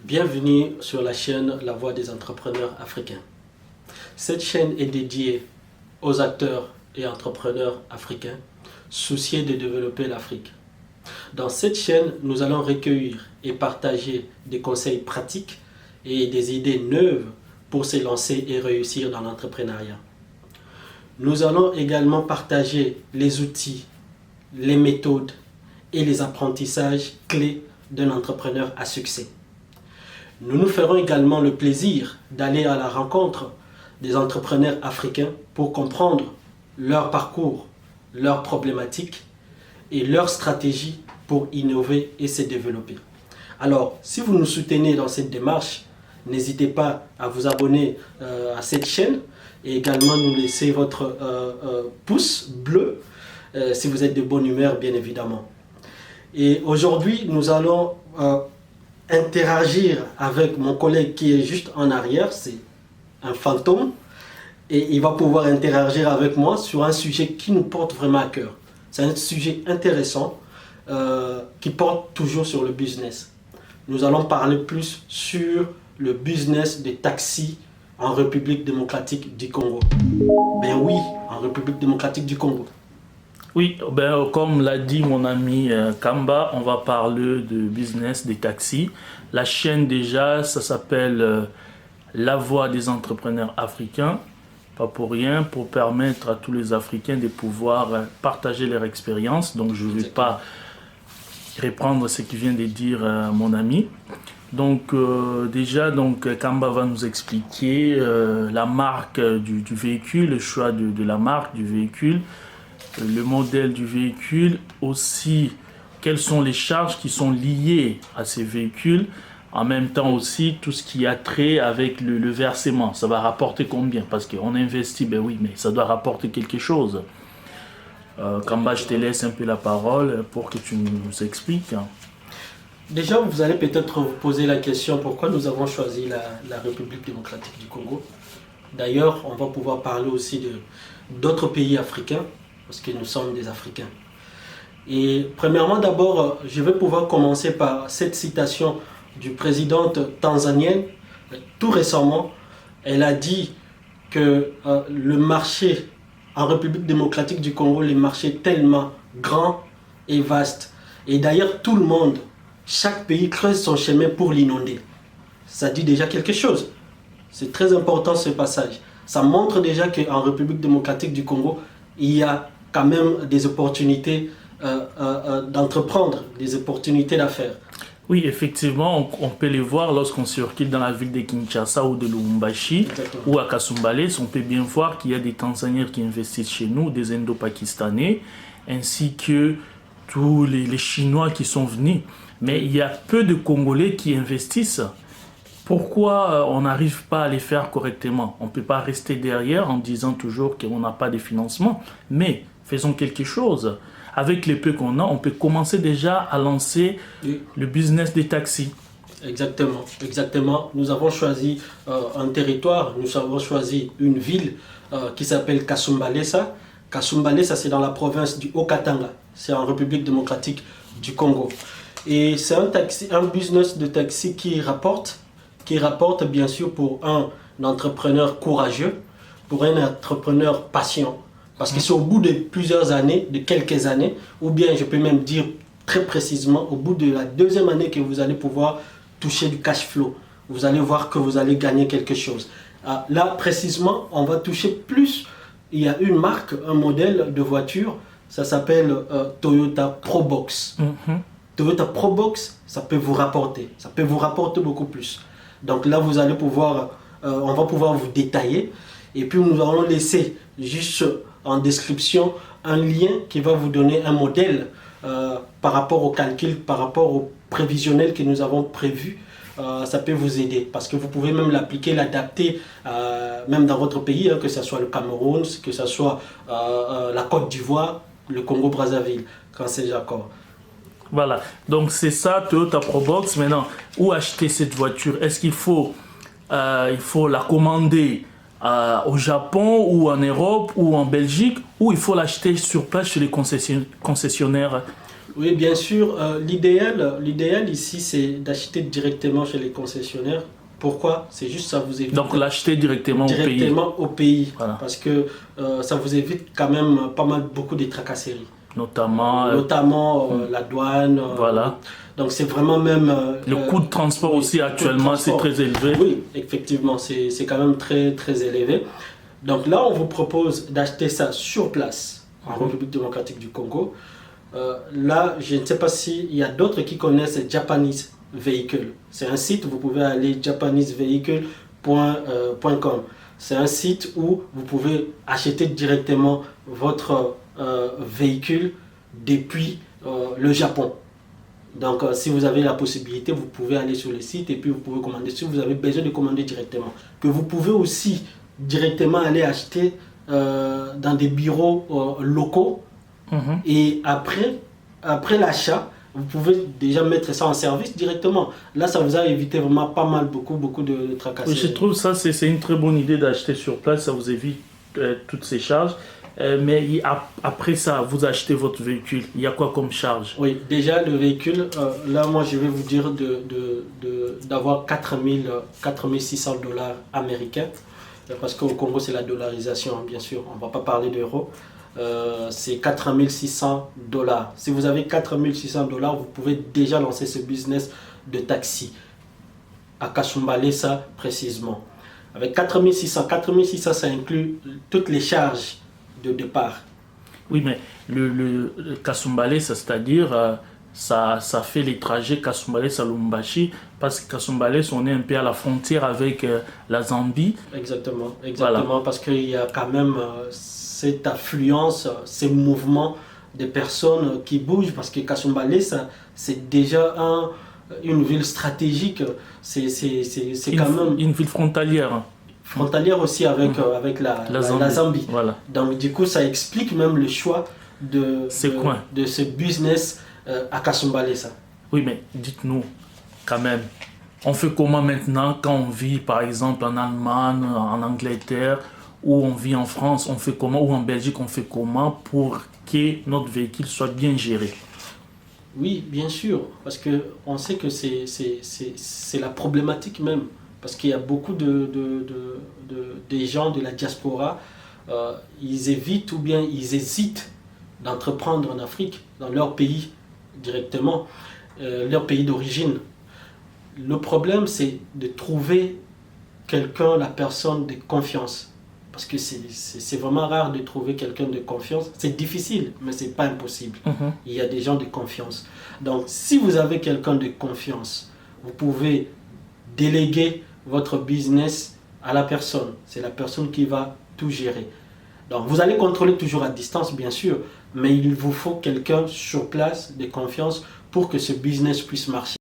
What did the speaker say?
Bienvenue sur la chaîne La Voix des entrepreneurs africains. Cette chaîne est dédiée aux acteurs et entrepreneurs africains soucieux de développer l'Afrique. Dans cette chaîne, nous allons recueillir et partager des conseils pratiques et des idées neuves pour se lancer et réussir dans l'entrepreneuriat. Nous allons également partager les outils, les méthodes et les apprentissages clés d'un entrepreneur à succès. Nous nous ferons également le plaisir d'aller à la rencontre des entrepreneurs africains pour comprendre leur parcours, leurs problématiques et leurs stratégies pour innover et se développer. Alors, si vous nous soutenez dans cette démarche, n'hésitez pas à vous abonner à cette chaîne et également nous laisser votre pouce bleu si vous êtes de bonne humeur, bien évidemment. Et aujourd'hui, nous allons interagir avec mon collègue qui est juste en arrière, c'est un fantôme, et il va pouvoir interagir avec moi sur un sujet qui nous porte vraiment à cœur. C'est un sujet intéressant qui porte toujours sur le business. Nous allons parler plus sur le business des taxis en République démocratique du Congo. Ben oui, en République démocratique du Congo. Oui, comme l'a dit mon ami Kamba, on va parler de business des taxis. La chaîne déjà, ça s'appelle La Voix des entrepreneurs africains. Pas pour rien, pour permettre à tous les Africains de pouvoir partager leur expérience. Donc je ne vais pas reprendre ce que vient de dire mon ami. Donc déjà, Kamba va nous expliquer la marque du véhicule, le choix de la marque du véhicule, le modèle du véhicule, aussi quelles sont les charges qui sont liées à ces véhicules, en même temps aussi tout ce qui a trait avec le versement, ça va rapporter combien, parce qu'on investit, ben oui, mais ça doit rapporter quelque chose. Kamba, je te laisse un peu la parole pour que tu nous expliques. Déjà, vous allez peut-être vous poser la question pourquoi nous avons choisi la République démocratique du Congo. D'ailleurs, on va pouvoir parler aussi d'autres pays africains, parce que nous sommes des Africains. Et premièrement, d'abord, je vais pouvoir commencer par cette citation du présidente tanzanienne. Tout récemment, elle a dit que le marché en République démocratique du Congo, le marché est tellement grand et vaste. Et d'ailleurs, tout le monde, chaque pays creuse son chemin pour l'inonder. Ça dit déjà quelque chose. C'est très important ce passage. Ça montre déjà qu'en République démocratique du Congo, il y a quand même des opportunités d'entreprendre, des opportunités d'affaires. Oui, effectivement, on peut les voir lorsqu'on circule dans la ville de Kinshasa ou de Lubumbashi. Exactement. Ou à Kasumbalé. On peut bien voir qu'il y a des Tanzaniens qui investissent chez nous, des Indo-Pakistanais, ainsi que tous les Chinois qui sont venus. Mais il y a peu de Congolais qui investissent. Pourquoi on n'arrive pas à les faire correctement? On ne peut pas rester derrière en disant toujours qu'on n'a pas de financement, mais faisons quelque chose. Avec les peu qu'on a, on peut commencer déjà à lancer le business des taxis. Exactement, exactement. Nous avons choisi un territoire, nous avons choisi une ville qui s'appelle Kasumbalesa. Kasumbalesa, c'est dans la province du Haut-Katanga, c'est en République démocratique du Congo. Et c'est un business de taxi qui rapporte bien sûr pour un entrepreneur courageux, pour un entrepreneur patient. Parce que c'est au bout de plusieurs années, de quelques années, ou bien je peux même dire très précisément, au bout de la deuxième année que vous allez pouvoir toucher du cash flow. Vous allez voir que vous allez gagner quelque chose. Là, précisément, on va toucher plus. Il y a une marque, un modèle de voiture, ça s'appelle Toyota Probox. Toyota Probox, ça peut vous rapporter. Ça peut vous rapporter beaucoup plus. Donc là, vous allez pouvoir, on va pouvoir vous détailler. Et puis, nous allons laisser juste en description un lien qui va vous donner un modèle par rapport au calcul, par rapport au prévisionnel que nous avons prévu. Ça peut vous aider parce que vous pouvez même l'appliquer, l'adapter même dans votre pays, que ce soit le Cameroun, que ce soit la Côte d'Ivoire, le Congo-Brazzaville, quand c'est d'accord. Voilà, donc c'est ça Toyota Probox. Maintenant, où acheter cette voiture? Est-ce qu'il faut, la commander au Japon ou en Europe ou en Belgique, ou il faut l'acheter sur place chez les concessionnaires? Oui, bien sûr. L'idéal ici, c'est d'acheter directement chez les concessionnaires. Pourquoi? C'est juste ça vous évite Donc l'acheter directement au pays. au pays. Voilà. Parce que ça vous évite quand même pas mal beaucoup de tracasseries. Notamment, La douane. voilà. Donc c'est vraiment même... Le coût de transport aussi actuellement, c'est très élevé. Oui, effectivement, c'est quand même très, très élevé. Donc là, on vous propose d'acheter ça sur place, en République démocratique du Congo. Là, je ne sais pas s'il y a d'autres qui connaissent Japanese Vehicle. C'est un site, vous pouvez aller japanesevehicle.com. C'est un site où vous pouvez acheter directement votre véhicule depuis le Japon. Donc, si vous avez la possibilité, vous pouvez aller sur le site et puis vous pouvez commander. Si vous avez besoin de commander directement, que vous pouvez aussi directement aller acheter dans des bureaux locaux. Et après l'achat, vous pouvez déjà mettre ça en service directement. Là, ça vous a évité vraiment pas mal, beaucoup de tracasseries. Oui, je trouve ça, c'est une très bonne idée d'acheter sur place, ça vous évite toutes ces charges. Mais après ça, vous achetez votre véhicule, il y a quoi comme charge? Oui, déjà le véhicule, là moi je vais vous dire d'avoir 4600 dollars américains, parce qu'au Congo c'est la dollarisation, hein, bien sûr, on ne va pas parler d'euros. C'est 4600 dollars. Si vous avez 4600 dollars, vous pouvez déjà lancer ce business de taxi à Kasumbalesa précisément. Avec 4600, ça inclut toutes les charges de départ. Oui, mais le Kasumbalesa, c'est-à-dire ça fait les trajets Kasumbalesa-Lubumbashi, parce que Kasumbalesa, on est un peu à la frontière avec la Zambie. Exactement, Voilà. Parce qu'il y a quand même cette affluence, ces mouvements de personnes qui bougent, parce que Kasumbalesa, c'est déjà une ville stratégique, c'est quand même... Une ville frontalière. Frontalière aussi avec la Zambie. Voilà. Donc du coup, ça explique même le choix de ce business à Kasumbalesa. Oui, mais dites-nous, quand même, on fait comment maintenant quand on vit par exemple en Allemagne, en Angleterre, ou on vit en France, on fait comment, ou en Belgique, on fait comment pour que notre véhicule soit bien géré? Oui, bien sûr, parce qu'on sait que c'est la problématique même. Parce qu'il y a beaucoup des gens de la diaspora, ils évitent ou bien ils hésitent d'entreprendre en Afrique, dans leur pays directement, leur pays d'origine. Le problème, c'est de trouver quelqu'un, la personne de confiance. Parce que c'est vraiment rare de trouver quelqu'un de confiance. C'est difficile, mais ce n'est pas impossible. Il y a des gens de confiance. Donc, si vous avez quelqu'un de confiance, vous pouvez déléguer votre business à la personne. C'est la personne qui va tout gérer. Donc, vous allez contrôler toujours à distance, bien sûr, mais il vous faut quelqu'un sur place de confiance pour que ce business puisse marcher.